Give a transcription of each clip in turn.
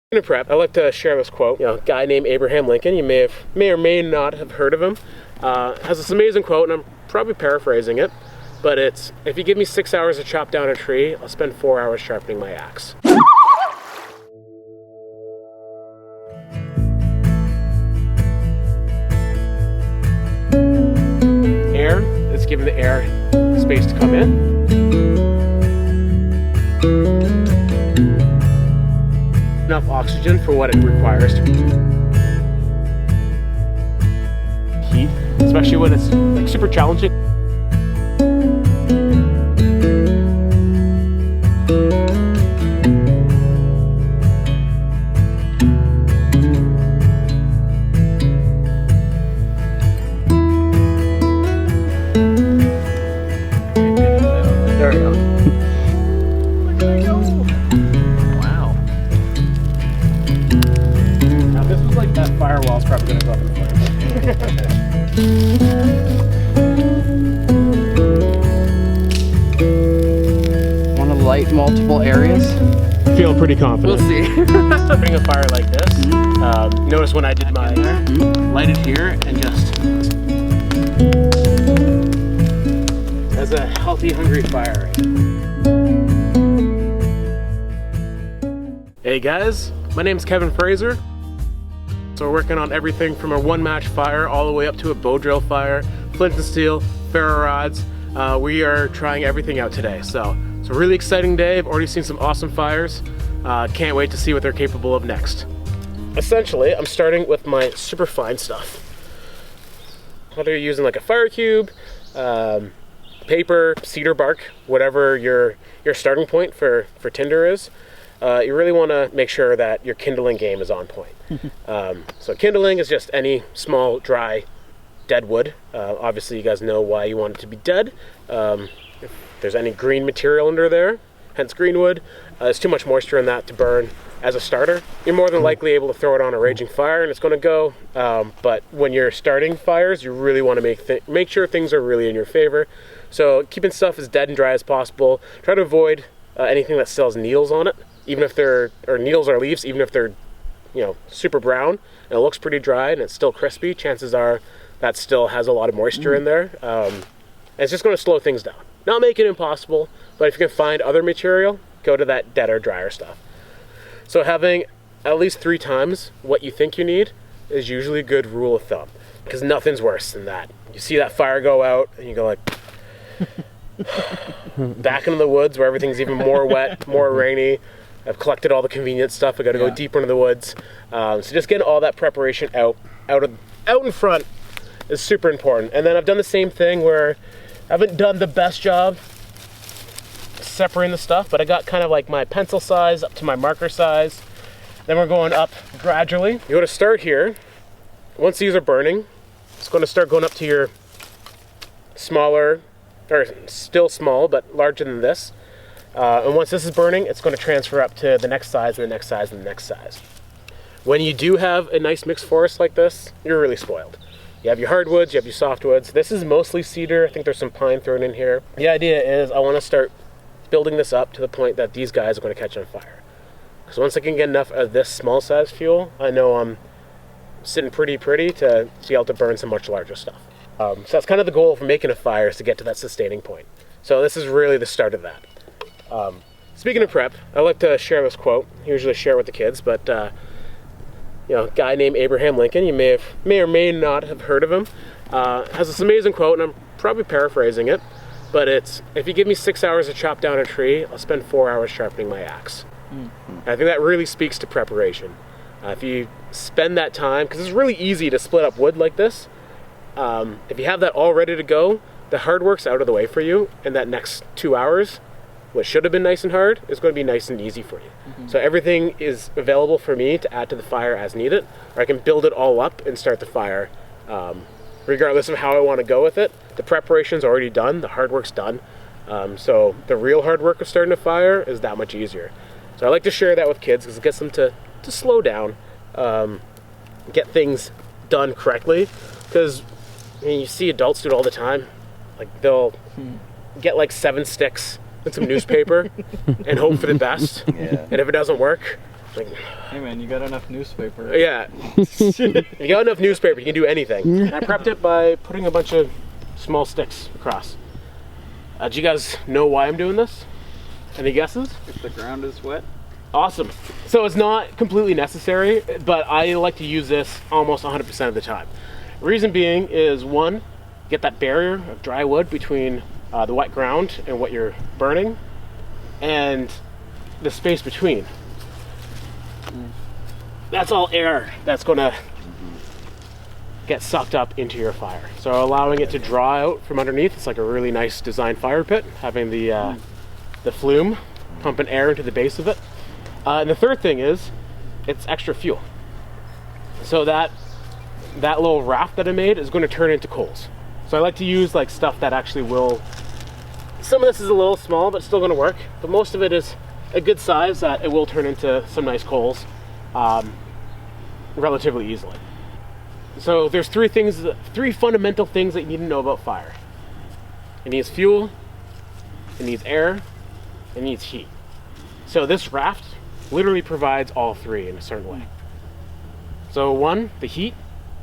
In prep, I like to share this quote. A guy named Abraham Lincoln, you may or may not have heard of him, has this amazing quote, and I'm probably paraphrasing it, but it's, if you give me 6 hours to chop down a tree, I'll spend 4 hours sharpening my axe. Air, it's giving the air space to come in. Enough oxygen for what it requires to heat, especially when it's like super challenging. There we go. That firewall's probably going to go up in flames. Want to light multiple areas? Feeling pretty confident. We'll see. Bring a fire like this. Notice when I did my light it here and just as a healthy, hungry fire. Hey guys, my name's Kevin Fraser. So we're working on everything from a one-match fire all the way up to a bow drill fire, flint and steel, ferro rods. We are trying everything out today. So it's a really exciting day. I've already seen some awesome fires. Can't wait to see what they're capable of next. Essentially, I'm starting with my super fine stuff. Whether you're using like a fire cube, paper, cedar bark, whatever your starting point for tinder is, you really want to make sure that your kindling game is on point. So kindling is just any small, dry, dead wood. Obviously, you guys know why you want it to be dead. If there's any green material under there, hence green wood, there's too much moisture in that to burn as a starter. You're more than likely able to throw it on a raging fire and it's going to go. But when you're starting fires, you really want to make sure things are really in your favor. So keeping stuff as dead and dry as possible. Try to avoid anything that still has needles on it. Even if they're, or needles or leaves, even if they're, super brown and it looks pretty dry and it's still crispy, chances are that still has a lot of moisture in there. And it's just going to slow things down. Not make it impossible, but if you can find other material, go to that deader, drier stuff. So having at least 3 times what you think you need is usually a good rule of thumb, because nothing's worse than that. You see that fire go out and you go like, back into the woods where everything's even more wet, more rainy. I've collected all the convenient stuff. I got to go deeper into the woods. So just getting all that preparation out in front is super important. And then I've done the same thing where I haven't done the best job separating the stuff, but I got kind of like my pencil size up to my marker size. Then we're going up gradually. You want to start here. Once these are burning, it's going to start going up to your smaller, or still small, but larger than this. And once this is burning, it's going to transfer up to the next size and the next size and the next size. When you do have a nice mixed forest like this, you're really spoiled. You have your hardwoods, you have your softwoods. This is mostly cedar. I think there's some pine thrown in here. The idea is I want to start building this up to the point that these guys are going to catch on fire. So once I can get enough of this small size fuel, I know I'm sitting pretty to be able to burn some much larger stuff. So that's kind of the goal for making a fire, is to get to that sustaining point. So this is really the start of that. Speaking of prep, I like to share this quote. I usually share it with the kids, but a guy named Abraham Lincoln, you may or may not have heard of him, has this amazing quote, and I'm probably paraphrasing it, but it's, if you give me 6 hours to chop down a tree, I'll spend 4 hours sharpening my axe. I think that really speaks to preparation. If you spend that time, because it's really easy to split up wood like this, if you have that all ready to go, the hard work's out of the way for you, and that next 2 hours, what should have been nice and hard is going to be nice and easy for you. So everything is available for me to add to the fire as needed, or I can build it all up and start the fire regardless of how I want to go with it. The preparation's already done, the hard work's done. So the real hard work of starting a fire is that much easier. So I like to share that with kids because it gets them to slow down, get things done correctly. Because you see adults do it all the time. Like they'll get like 7 sticks and some newspaper and hope for the best. Yeah. And if it doesn't work, Like, Hey man, you got enough newspaper. yeah. You got enough newspaper, you can do anything. And I prepped it by putting a bunch of small sticks across. Do you guys know why I'm doing this? Any guesses? If the ground is wet. Awesome. So it's not completely necessary, but I like to use this almost 100% of the time. Reason being is, one, get that barrier of dry wood between the wet ground and what you're burning, and the space between. That's all air that's going to get sucked up into your fire. So allowing it to draw out from underneath, it's like a really nice designed fire pit, having the flume pumping air into the base of it. And the third thing is, it's extra fuel. So that little raft that I made is going to turn into coals. So I like to use like stuff that actually will, some of this is a little small but still going to work, but most of it is a good size that it will turn into some nice coals relatively easily. So there's three fundamental things that you need to know about fire. It needs fuel, it needs air, it needs heat. So this raft literally provides all three in a certain way. So one, the heat,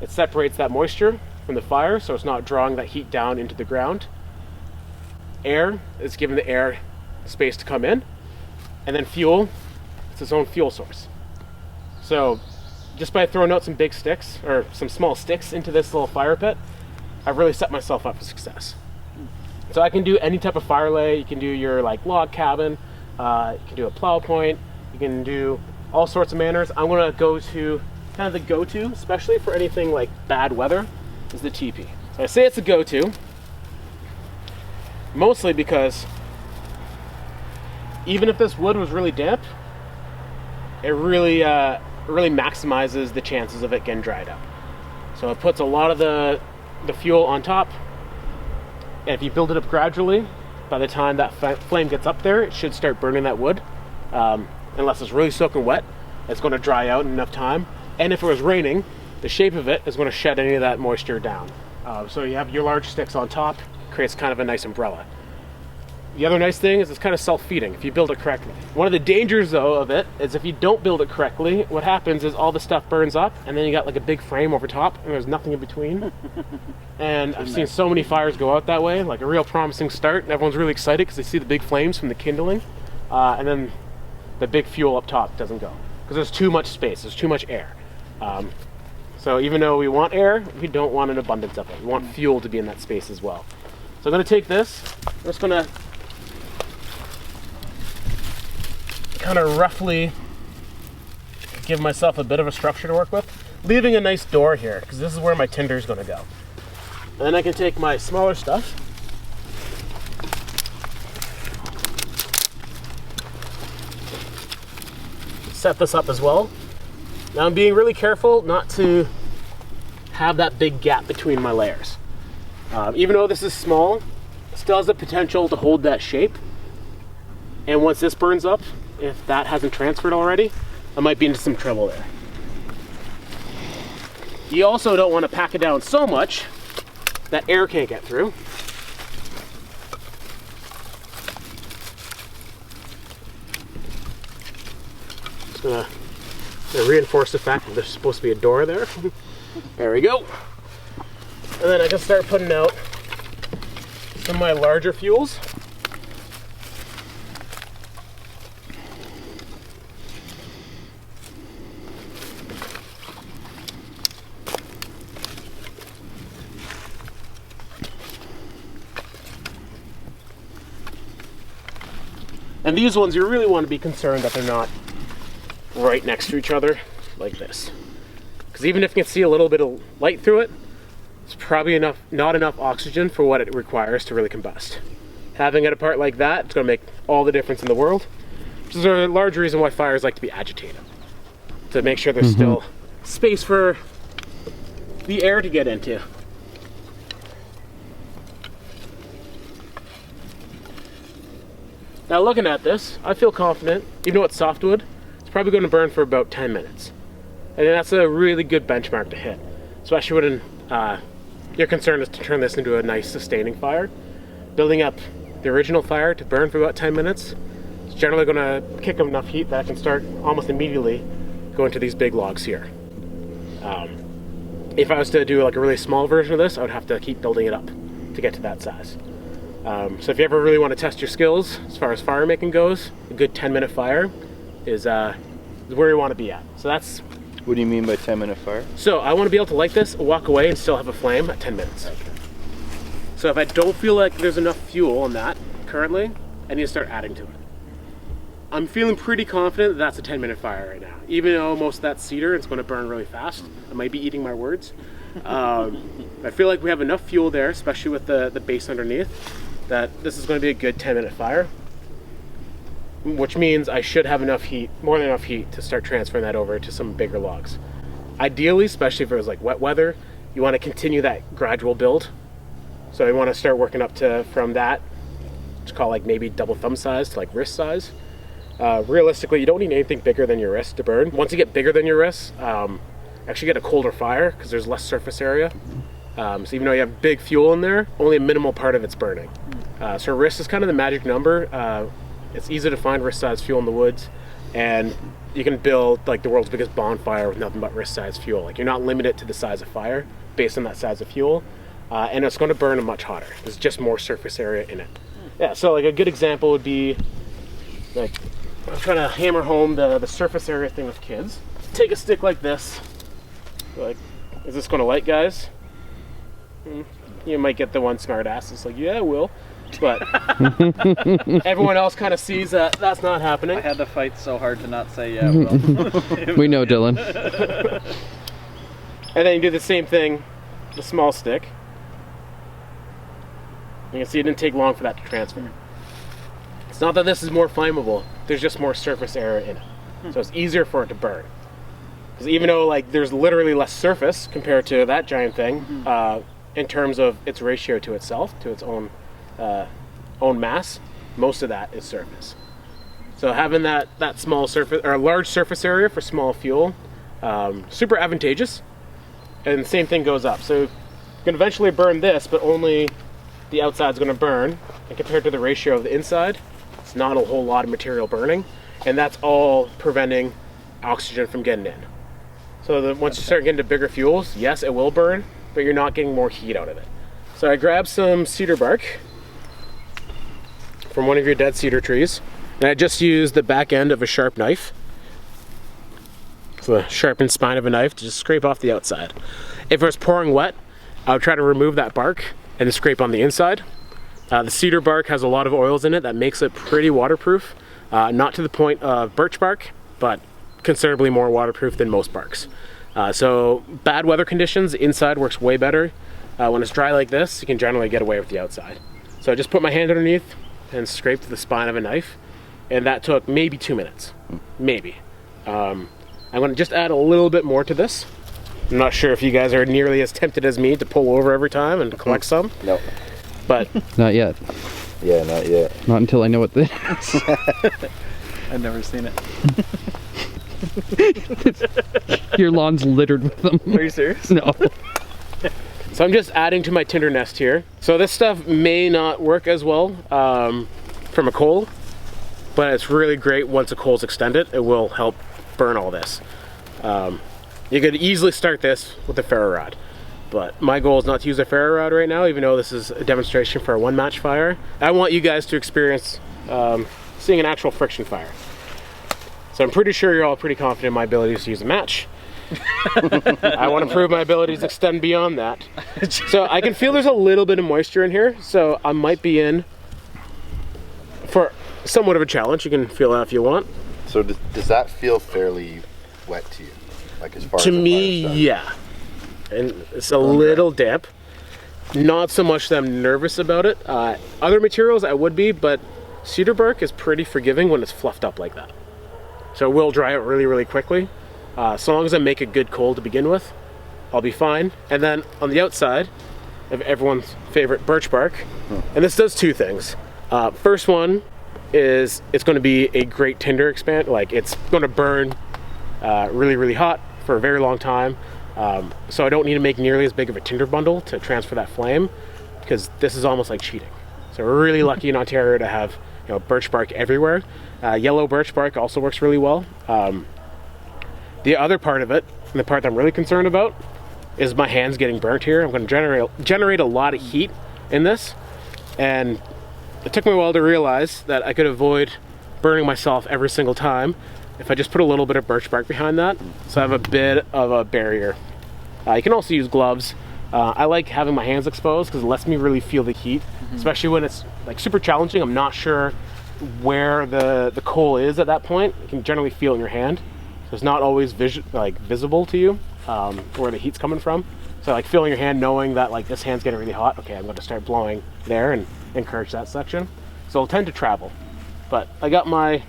it separates that moisture from the fire, so it's not drawing that heat down into the ground. Air is giving the air space to come in. And then fuel, it's its own fuel source. So just by throwing out some big sticks, or some small sticks into this little fire pit, I've really set myself up for success. So I can do any type of fire lay. You can do your like log cabin, you can do a plow point, you can do all sorts of manners. I'm gonna go to kind of the go-to, especially for anything like bad weather, is the teepee. So I say it's a go-to, mostly because even if this wood was really damp, it really maximizes the chances of it getting dried up. So it puts a lot of the fuel on top, and if you build it up gradually, by the time that flame gets up there, it should start burning that wood. Unless it's really soaking wet, it's going to dry out in enough time. And if it was raining, the shape of it is going to shed any of that moisture down. So you have your large sticks on top, creates kind of a nice umbrella. The other nice thing is it's kind of self-feeding if you build it correctly. One of the dangers though of it is if you don't build it correctly, what happens is all the stuff burns up and then you got like a big frame over top and there's nothing in between. And I've seen so many fires go out that way, like a real promising start, and everyone's really excited because they see the big flames from the kindling, and then the big fuel up top doesn't go because there's too much space, there's too much air. So even though we want air, we don't want an abundance of it. We want fuel to be in that space as well. So I'm going to take this, I'm just going to kind of roughly give myself a bit of a structure to work with, leaving a nice door here because this is where my tinder is going to go. And then I can take my smaller stuff, set this up as well. Now I'm being really careful not to have that big gap between my layers. Even though this is small, it still has the potential to hold that shape. And once this burns up, if that hasn't transferred already, I might be into some trouble there. You also don't want to pack it down so much that air can't get through. Just gonna reinforce the fact that there's supposed to be a door there. There we go. And then I can start putting out some of my larger fuels. And these ones, you really want to be concerned that they're not right next to each other like this. Because even if you can see a little bit of light through it, it's probably not enough oxygen for what it requires to really combust. Having it apart like that, it's going to make all the difference in the world, which is a large reason why fires like to be agitated. To make sure there's still space for the air to get into. Now looking at this, I feel confident, even though it's softwood, it's probably going to burn for about 10 minutes. And that's a really good benchmark to hit, especially when your concern is to turn this into a nice sustaining fire. Building up the original fire to burn for about 10 minutes is It's generally going to kick up enough heat that I can start almost immediately going to these big logs here. If I was to do like a really small version of this, I would have to keep building it up to get to that size. So if you ever really want to test your skills as far as fire making goes, a good 10-minute fire is where you want to be at. So that's... What do you mean by 10-minute fire? So I want to be able to light this, walk away, and still have a flame at 10 minutes. Okay. So if I don't feel like there's enough fuel on that currently, I need to start adding to it. I'm feeling pretty confident that that's a 10-minute fire right now. Even though most of that's cedar, it's going to burn really fast. I might be eating my words. I feel like we have enough fuel there, especially with the base underneath, that this is going to be a good 10-minute fire. Which means I should have enough heat, more than enough heat, to start transferring that over to some bigger logs. Ideally, especially if it was like wet weather, you want to continue that gradual build. So you want to start working up to, from that, it's called like maybe double thumb size to like wrist size. Realistically, you don't need anything bigger than your wrist to burn. Once you get bigger than your wrist, actually get a colder fire because there's less surface area. So even though you have big fuel in there, only a minimal part of it's burning. So wrist is kind of the magic number. It's easy to find wrist size fuel in the woods, and you can build like the world's biggest bonfire with nothing but wrist size fuel. Like you're not limited to the size of fire based on that size of fuel, and it's going to burn much hotter. There's just more surface area in it. Yeah, so like a good example would be like I'm trying to hammer home the surface area thing with kids. Take a stick like this. Like, is this going to light, guys? You might get the one smart ass that's like, yeah, it will. But everyone else kind of sees that that's not happening. I had to fight so hard to not say yeah. Well. We know, Dylan. And then you do the same thing, the small stick. You can see it didn't take long for that to transfer. It's not that this is more flammable, there's just more surface area in it. So it's easier for it to burn. Because even though like there's literally less surface compared to that giant thing, in terms of its ratio to itself, to its own mass, most of that is surface. So having that small surface or large surface area for small fuel, super advantageous. And the same thing goes up. So you can eventually burn this, but only the outside's going to burn. And compared to the ratio of the inside, it's not a whole lot of material burning, and that's all preventing oxygen from getting in. So once you start getting to bigger fuels, yes, it will burn, but you're not getting more heat out of it. So I grabbed some cedar bark from one of your dead cedar trees, and I just used the back end of a sharp knife, so the sharpened spine of a knife, to just scrape off the outside. If it was pouring wet, I would try to remove that bark and scrape on the inside. The cedar bark has a lot of oils in it that makes it pretty waterproof, not to the point of birch bark, but considerably more waterproof than most barks. So bad weather conditions, the inside works way better. When it's dry like this, you can generally get away with the outside. So I just put my hand underneath and scraped the spine of a knife, and that took maybe 2 minutes, maybe. I'm going to just add a little bit more to this. I'm not sure if you guys are nearly as tempted as me to pull over every time and collect some. No. But Not yet. Yeah, not yet. Not until I know what this is. I've never seen it. Your lawn's littered with them. Are you serious? No. So I'm just adding to my tinder nest here. So this stuff may not work as well from a coal, but it's really great once a coal's extended. It will help burn all this. You could easily start this with a ferro rod, but my goal is not to use a ferro rod right now, even though this is a demonstration for a one match fire. I want you guys to experience seeing an actual friction fire. So I'm pretty sure you're all pretty confident in my abilities to use a match. I want to prove my abilities extend beyond that. So I can feel there's a little bit of moisture in here, so I might be in for somewhat of a challenge. You can feel that if you want. So does that feel fairly wet to you? Like as far To as me, the fire yeah. And it's a little damp. Not so much that I'm nervous about it. Other materials I would be, but cedar bark is pretty forgiving when it's fluffed up like that. So it will dry out really, really quickly. So long as I make a good coal to begin with, I'll be fine. And then on the outside of everyone's favorite birch bark, and this does two things. First one is it's going to be a great tinder expand. Like it's going to burn really, really hot for a very long time. So I don't need to make nearly as big of a tinder bundle to transfer that flame, because this is almost like cheating. So we're really lucky in Ontario to have birch bark everywhere. Yellow birch bark also works really well. The other part of it, and the part that I'm really concerned about, is my hands getting burnt here. I'm going to generate a lot of heat in this, and it took me a while to realize that I could avoid burning myself every single time if I just put a little bit of birch bark behind that, so I have a bit of a barrier. You can also use gloves. I like having my hands exposed because it lets me really feel the heat, especially when it's like super challenging. I'm not sure where the coal is at that point. You can generally feel it in your hand, so it's not always visible to you where the heat's coming from. So like feeling your hand, knowing that like this hand's getting really hot. Okay, I'm going to start blowing there and encourage that section. So I'll tend to travel, but I got my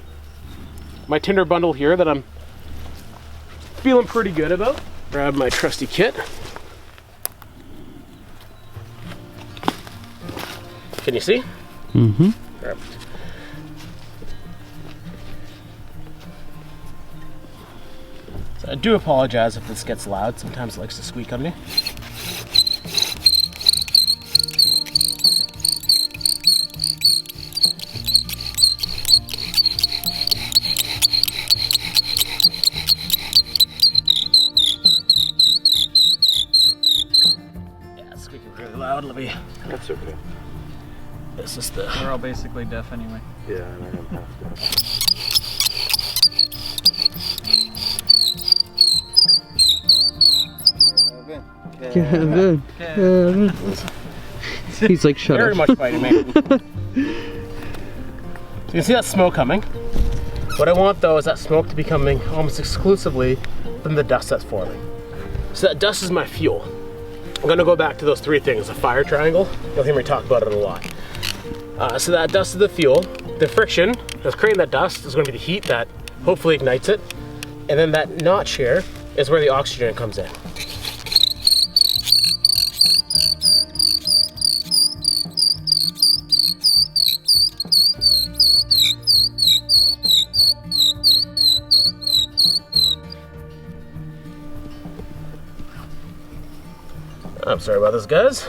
tinder bundle here that I'm feeling pretty good about. Grab my trusty kit. Can you see? Mm-hmm. Right. So I do apologize if this gets loud. Sometimes it likes to squeak on me. Really loud. Let me. That's okay. This is the. We're all basically deaf anyway. Yeah, and I am half deaf. Kevin. Kevin. He's like, shut Very up. much biting me. So you can see that smoke coming. What I want though is that smoke to be coming almost exclusively from the dust that's forming. So that dust is my fuel. I'm gonna go back to those three things, the fire triangle. You'll hear me talk about it a lot. So that dust is the fuel. The friction that's creating that dust is gonna be the heat that hopefully ignites it. And then that notch here is where the oxygen comes in. I'm sorry about this, guys.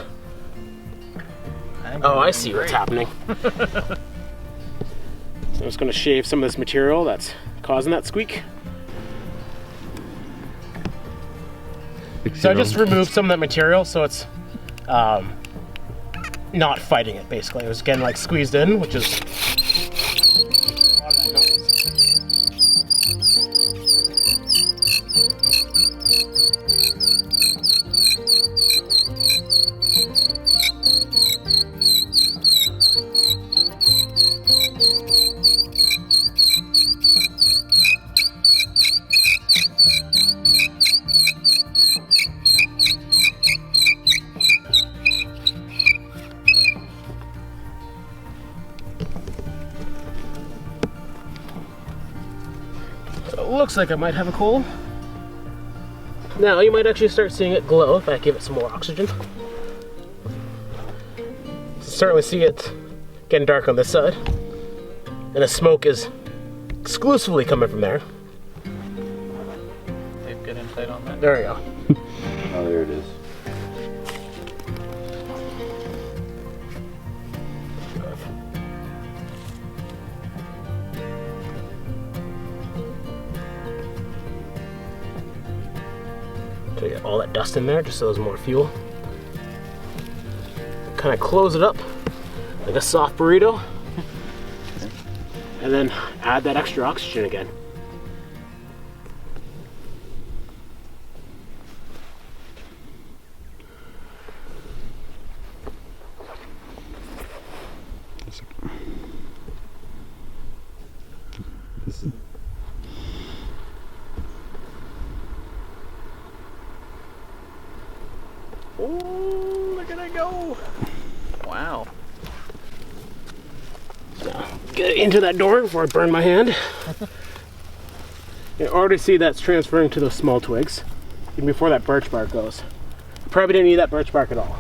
Oh, I see what's happening. So I'm just going to shave some of this material that's causing that squeak. So I just removed some of that material so it's not fighting it, basically. It was getting like squeezed in, which is a lot of that noise. It looks like I might have a coal. Now you might actually start seeing it glow if I give it some more oxygen. Certainly see it getting dark on this side. And the smoke is exclusively coming from there. They have good insight on that. There we go. Oh, there it is. So get all that dust in there just so there's more fuel. Kind of close it up like a soft burrito. And then add that extra oxygen again. Oh, look at it go! Wow. Get into that door before I burn my hand. You already see that's transferring to those small twigs, even before that birch bark goes. Probably didn't need that birch bark at all.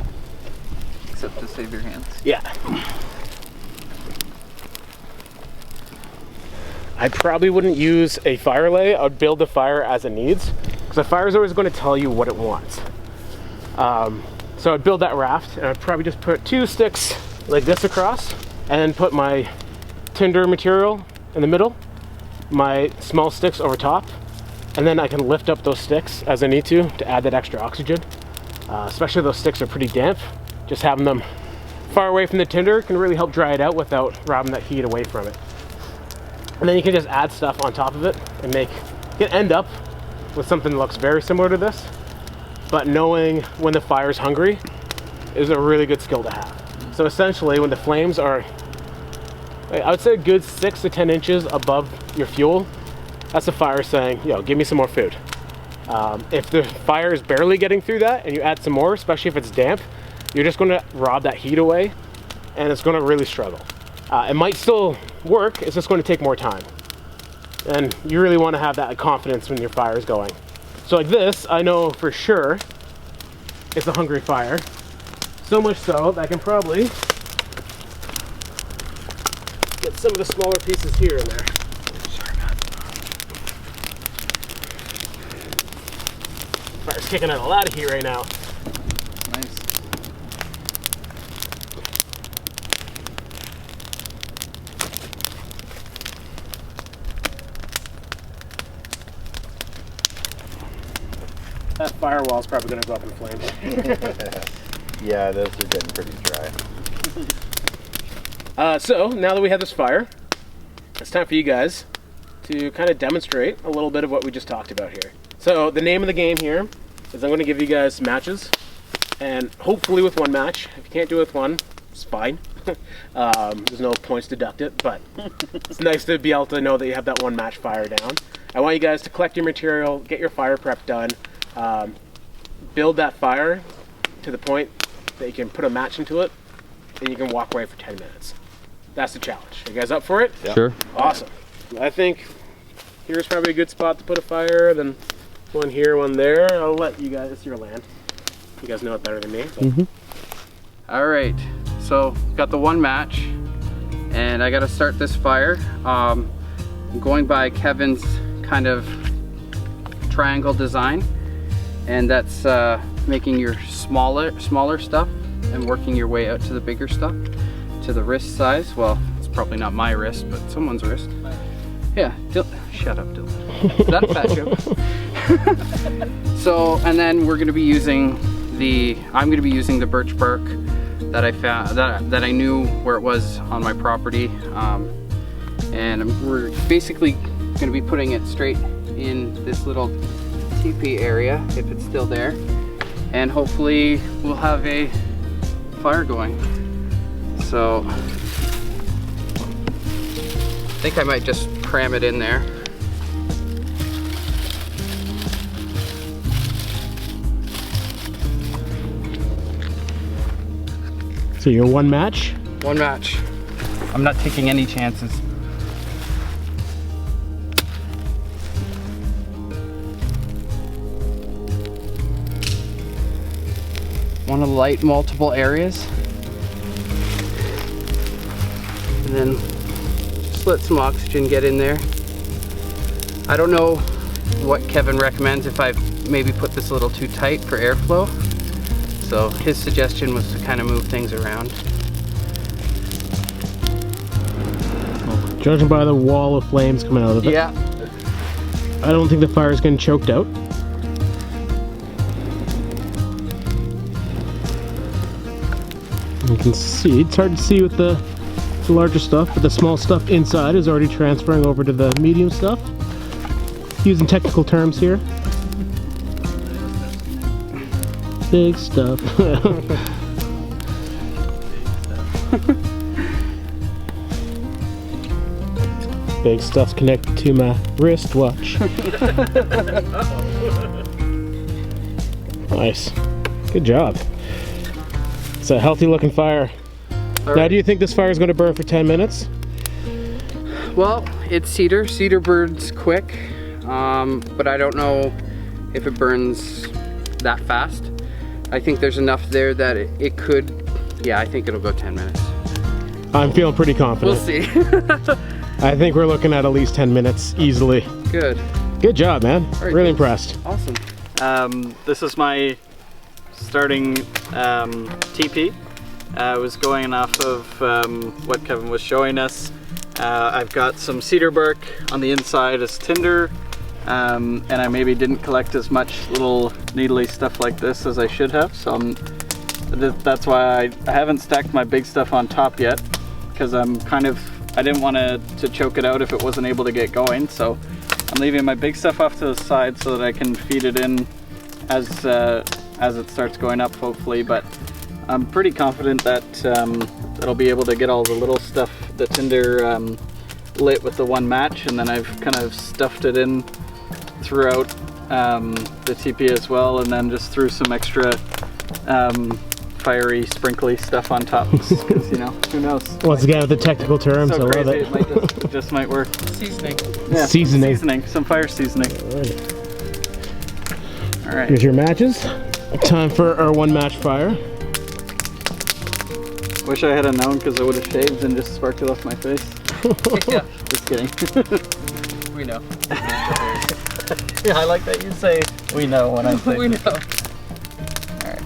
Except to save your hands. Yeah. I probably wouldn't use a fire lay. I would build the fire as it needs, because the fire is always going to tell you what it wants. So I'd build that raft, and I'd probably just put 2 sticks like this across, and then put my tinder material in the middle, my small sticks over top, and then I can lift up those sticks as I need to add that extra oxygen. Especially those sticks are pretty damp. Just having them far away from the tinder can really help dry it out without robbing that heat away from it. And then you can just add stuff on top of it and you can end up with something that looks very similar to this, but knowing when the fire's hungry is a really good skill to have. So essentially when the flames are, I would say a good 6 to 10 inches above your fuel, that's the fire saying, yo, give me some more food. If the fire is barely getting through that and you add some more, especially if it's damp, you're just going to rob that heat away and it's going to really struggle. It might still work, it's just going to take more time. And you really want to have that confidence when your fire is going. So like this, I know for sure it's a hungry fire. So much so that I can probably get some of the smaller pieces here and there. Fire's kicking out a lot of heat right now. Nice. That firewall is probably going to go up in flames. Yeah, those are getting pretty dry. So now that we have this fire, it's time for you guys to kind of demonstrate a little bit of what we just talked about here. So the name of the game here is I'm going to give you guys matches, and hopefully with one match. If you can't do it with one, it's fine. There's no points deducted, but it's nice to be able to know that you have that one match fire down. I want you guys to collect your material, get your fire prep done, build that fire to the point that you can put a match into it, and you can walk away for 10 minutes. That's the challenge. You guys up for it? Yep. Sure. Awesome. I think here's probably a good spot to put a fire, then one here, one there. I'll let you guys, it's your land. You guys know it better than me. So. All right, so got the one match, and I got to start this fire. I'm going by Kevin's kind of triangle design, and that's making your smaller stuff and working your way out to the bigger stuff, to the wrist size. Well, it's probably not my wrist, but someone's wrist. Yeah, shut up, Dylan. Is that a fat joke? So, and then we're going to be using I'm going to be using the birch bark that I found, that I knew where it was on my property, and we're basically going to be putting it straight in this little teepee area, if it's still there, and hopefully we'll have a fire going. So I think I might just cram it in there. So you're one match? One match. I'm not taking any chances. Want to light multiple areas, and then just let some oxygen get in there. I don't know what Kevin recommends, if I maybe put this a little too tight for airflow. So his suggestion was to kind of move things around. Judging by the wall of flames coming out of it, Yeah. I don't think the fire's getting choked out. You can see, it's hard to see with the larger stuff, but the small stuff inside is already transferring over to the medium stuff. Using technical terms here. Big stuff. Big stuff's connected to my wristwatch. Nice. Good job. It's a healthy looking fire. Now, do you think this fire is going to burn for 10 minutes? Well, it's cedar. Cedar burns quick, but I don't know if it burns that fast. I think there's enough there that it could, yeah, I think it'll go 10 minutes. I'm feeling pretty confident. We'll see. I think we're looking at least 10 minutes easily. Good. Good job, man. Right, Really thanks. impressed. Awesome. This is my starting TP. I was going off of what Kevin was showing us. I've got some cedar bark on the inside as tinder, and I maybe didn't collect as much little needly stuff like this as I should have, so that's why I haven't stacked my big stuff on top yet, because I didn't want to choke it out if it wasn't able to get going, so I'm leaving my big stuff off to the side so that I can feed it in as it starts going up, hopefully. But I'm pretty confident that it'll be able to get all the little stuff, the tinder, lit with the one match, and then I've kind of stuffed it in throughout the TP as well, and then just threw some extra fiery, sprinkly stuff on top, because you know, who knows? Once again, with the technical terms, So I love crazy, it. it just might work. Seasoning. Yeah, Seasoning. some fire seasoning. All right. Here's your matches. Time for our one match fire. Wish I had known, because I would have shaved and just sparked it off my face. Yeah, Just kidding. we know. Yeah, I like that you say we know when I say We know. All right.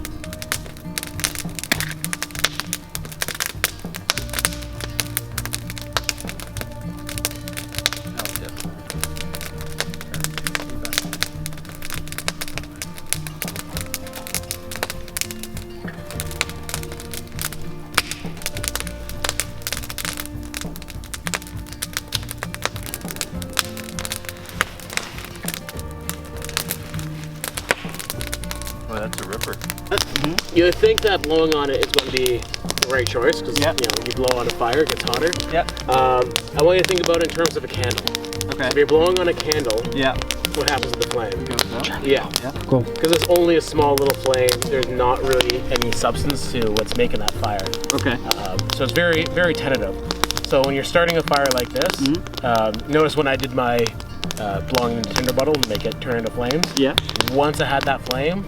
Oh, that's a ripper. You think that blowing on it is going to be the right choice, because Yeah. you know, you blow on a fire, it gets hotter. Yeah. I want you to think about it in terms of a candle. Okay. If you're blowing on a candle, Yeah. what happens to the flame? Goes up. Yeah. Yeah. Cool. Because it's only a small little flame, there's not really any substance to what's making that fire. Okay. So it's very, very tentative. So when you're starting a fire like this, notice when I did my blowing in the tinder bottle to make it turn into flames, Yeah. once I had that flame,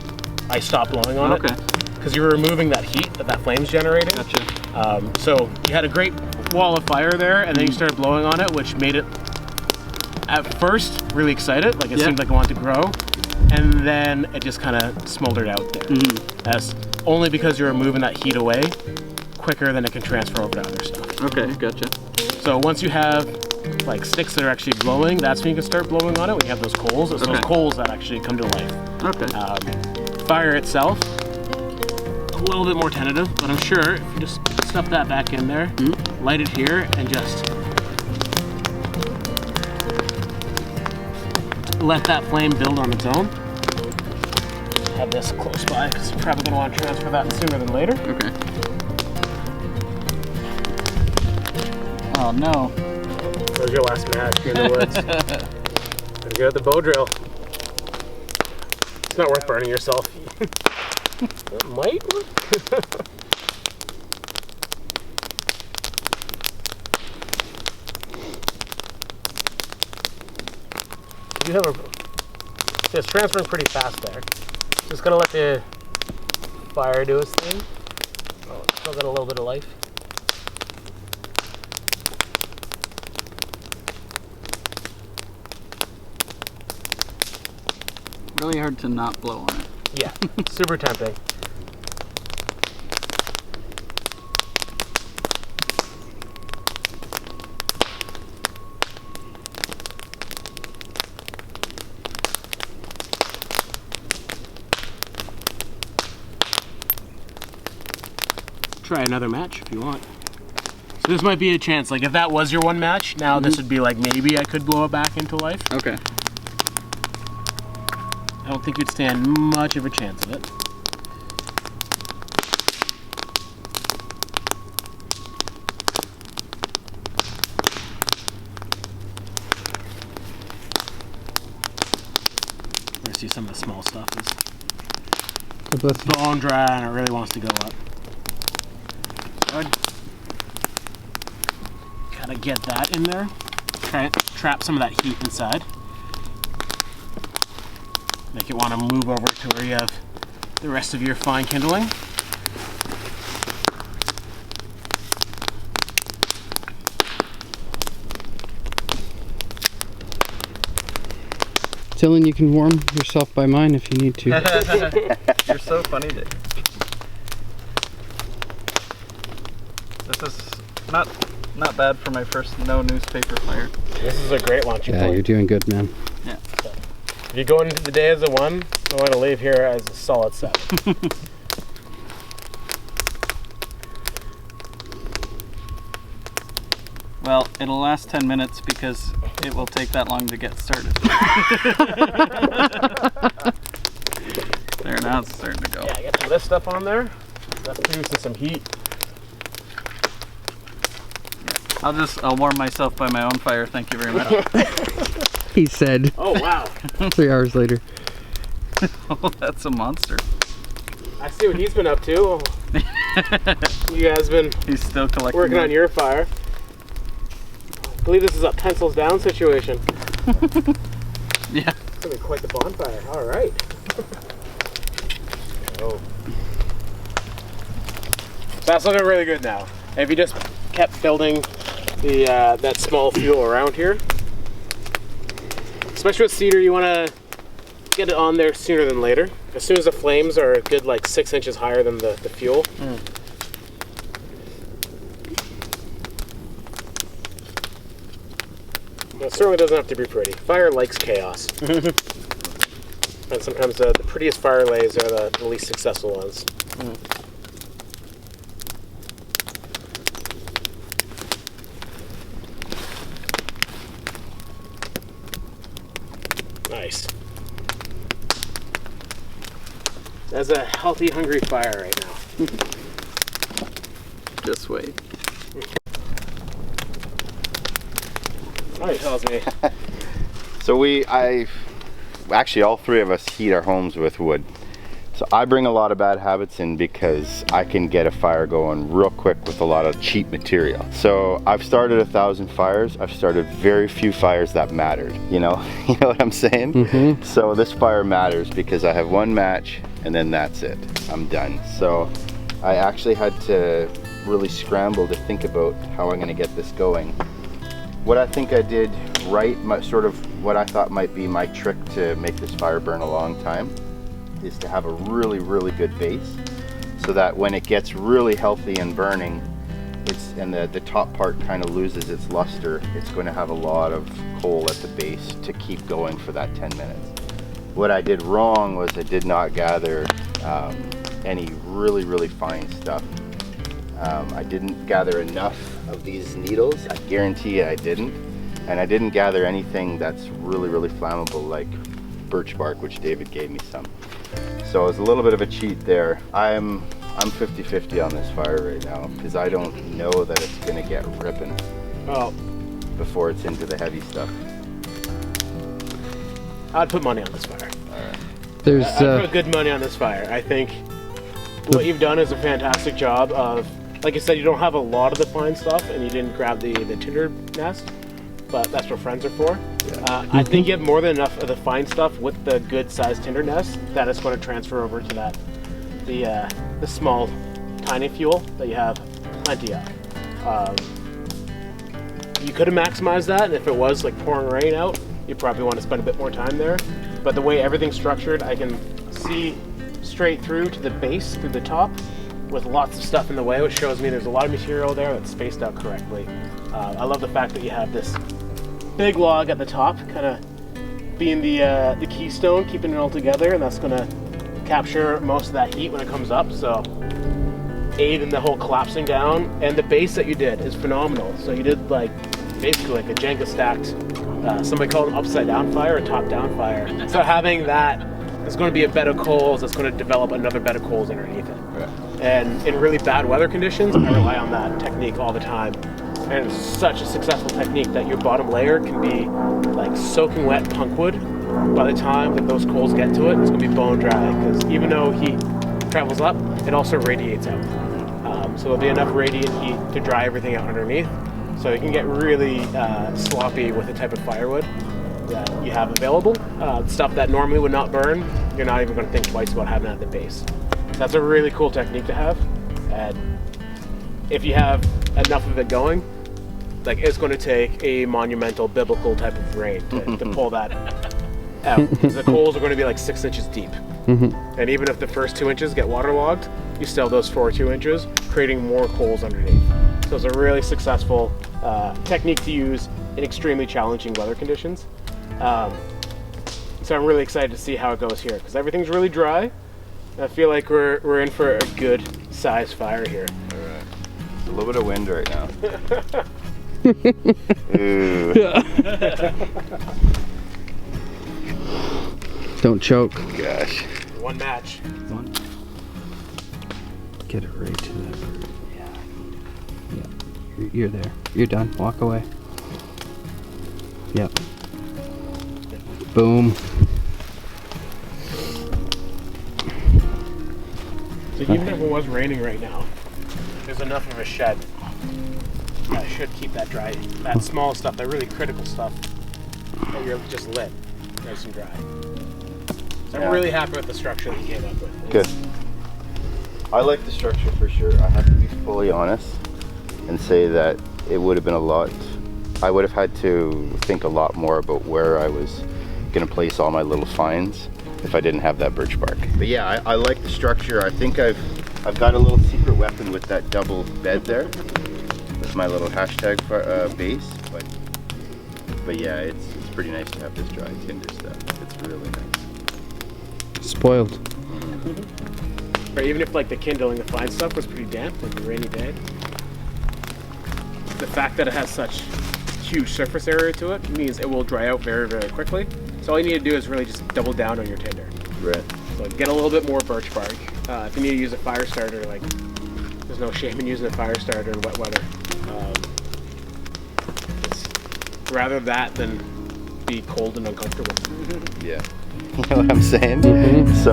I stopped blowing on Okay. it. Because you're removing that heat that flame's generating. Gotcha. So you had a great wall of fire there, and then you started blowing on it, which made it, at first, really excited. Like it Yeah. seemed like it wanted to grow. And then it just kind of smoldered out there. That's only because you're removing that heat away quicker than it can transfer over to other stuff. Okay. Gotcha. So once you have like sticks that are actually glowing, that's when you can start blowing on it. When you have those coals, it's those Okay. coals that actually come to life. Okay. Fire itself, a little bit more tentative, but I'm sure if you just stuff that back in there, light it here, and just let that flame build on its own. Have this close by, because you're probably going to want to transfer that sooner than later. Okay. Oh no. That was your last match here in the woods. Gotta go at the bow drill. It's not worth burning yourself. It might work. You have it's transferring pretty fast there. Just gonna let the fire do its thing. Oh, it's still got a little bit of life. Really hard to not blow on it. Yeah, super tempting. Try another match if you want. So this might be a chance, like if that was your one match, now this would be like maybe I could blow it back into life. Okay. I don't think you'd stand much of a chance of it. I see some of the small stuff is bone dry and it really wants to go up. So I'd kind of get that in there. Try and trap some of that heat inside. Make it want to move over to where you have the rest of your fine kindling. Dylan, you can warm yourself by mine if you need to. You're so funny, Dick. This is not not bad for my first no newspaper fire. This is a great launching Yeah, point. you're doing good, man. Yeah. If you go into the day as a 1, I want to leave here as a solid 7. Well, it'll last 10 minutes because it will take that long to get started. There, now it's starting to go. Yeah, get some of this stuff on there. That's producing some heat. I'll warm myself by my own fire, thank you very much. He said Oh, wow. 3 hours later. Oh, that's a monster. I see what he's been up to. You guys been He's still collecting working wood. on your fire. I believe this is a pencils down situation. Yeah. It's gonna be quite the bonfire. All right. Oh. That's looking really good now. If you just kept building the that small fuel around here, especially with cedar, you want to get it on there sooner than later. As soon as the flames are a good like 6 inches higher than the fuel. It certainly doesn't have to be pretty. Fire likes chaos. And sometimes the prettiest fire lays are the least successful ones. Nice. That's a healthy, hungry fire right now. Just wait. Oh, he tells me. So actually all 3 of us heat our homes with wood. So I bring a lot of bad habits in because I can get a fire going real quick with a lot of cheap material. So I've started 1,000 fires. I've started very few fires that mattered, you know? You know what I'm saying? So this fire matters because I have 1 match and then that's it. I'm done. So I actually had to really scramble to think about how I'm gonna get this going. What I think I did right, sort of what I thought might be my trick to make this fire burn a long time, is to have a really, really good base, so that when it gets really healthy and burning, and the top part kind of loses its luster, it's going to have a lot of coal at the base to keep going for that 10 minutes. What I did wrong was I did not gather any really, really fine stuff. I didn't gather enough of these needles. I guarantee you I didn't. And I didn't gather anything that's really, really flammable like birch bark, which David gave me some. So it was a little bit of a cheat there. I'm 50-50 on this fire right now because I don't know that it's gonna get ripping before it's into the heavy stuff. I'd put money on this fire. There's I'd put good money on this fire. I think what you've done is a fantastic job of, like I said, you don't have a lot of the fine stuff and you didn't grab the tinder nest, but that's what friends are for. I think you have more than enough of the fine stuff with the good sized tinder nest that it's going to transfer over to that the small tiny fuel that you have plenty of. You could have maximized that, and if it was like pouring rain out, you probably want to spend a bit more time there. But the way everything's structured, I can see straight through to the base, through the top, with lots of stuff in the way, which shows me there's a lot of material there that's spaced out correctly. I love the fact that you have this big log at the top, kind of being the keystone, keeping it all together, and that's going to capture most of that heat when it comes up, so aid in the whole collapsing down. And the base that you did is phenomenal. So you did like basically like a Jenga stacked, somebody called an upside down fire, a top down fire. So having that, there's going to be a bed of coals that's going to develop another bed of coals underneath it. And in really bad weather conditions, I rely on that technique all the time. And it's such a successful technique that your bottom layer can be like soaking wet punk wood. By the time that those coals get to it, it's going to be bone dry, because even though heat travels up, it also radiates out. So there'll be enough radiant heat to dry everything out underneath. So you can get really sloppy with the type of firewood that you have available. Stuff that normally would not burn, you're not even going to think twice about having it at the base. So that's a really cool technique to have. And if you have enough of it going, like it's going to take a monumental biblical type of rain to pull that out. The coals are going to be like 6 inches deep. And even if the first 2 inches get waterlogged, you still have those 2 inches, creating more coals underneath. So it's a really successful technique to use in extremely challenging weather conditions. So I'm really excited to see how it goes here because everything's really dry. I feel like we're in for a good size fire here. All right. There's a little bit of wind right now. Ooh. Don't choke. Gosh. One match. One. Get it right to that bird. Yeah. Yeah. You're there. You're done. Walk away. Yep. Boom. So even if it was raining right now, there's enough of a shed that should keep that dry. That small stuff, that really critical stuff that you're just lit, nice and dry. So I'm really happy with the structure that you came up with. Good. I like the structure for sure. I have to be fully honest and say that it would have been a lot. I would have had to think a lot more about where I was going to place all my little finds if I didn't have that birch bark. But yeah, I like the structure. I think I've got a little secret weapon with that double bed there with my little hashtag base. But yeah, it's pretty nice to have this dry tinder stuff. It's really nice. Spoiled. Or even if like the kindling, the fine stuff was pretty damp, like a rainy day, the fact that it has such huge surface area to it means it will dry out very, very quickly. So all you need to do is really just double down on your tinder. Right. So get a little bit more birch bark. If you need to use a fire starter, like there's no shame in using a fire starter in wet weather. It's rather that than be cold and uncomfortable. Yeah. You know what I'm saying? Mm-hmm. So.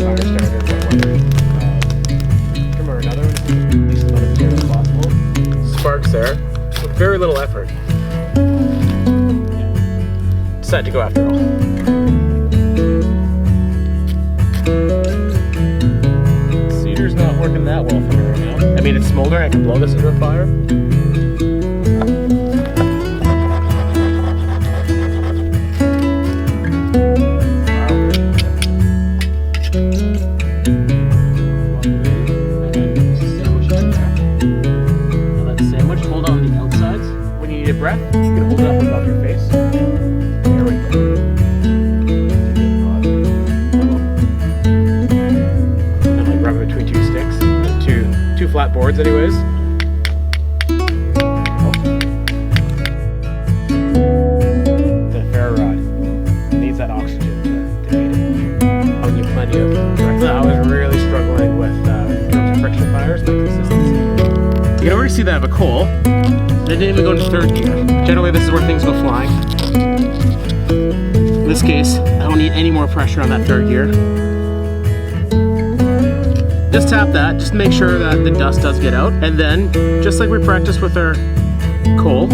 Fire starter, wet weather. Come on, another one. At least as much material as possible. Sparks there with very little effort. Decided to go after all. Cedar's not working that well for me right now. I mean, it's smoldering. I can blow this into a fire. Breath, you can hold it up above your face. There we go. And like rub it between two sticks, two flat boards, anyways. The ferro rod needs that oxygen to heat it. I'll give plenty of direct. I was really struggling with in terms of friction fires, my consistency. You can already see that I have a coal. I didn't even go into third gear. Generally, this is where things go flying. In this case, I don't need any more pressure on that third gear. Just tap that, just to make sure that the dust does get out. And then, just like we practiced with our coal,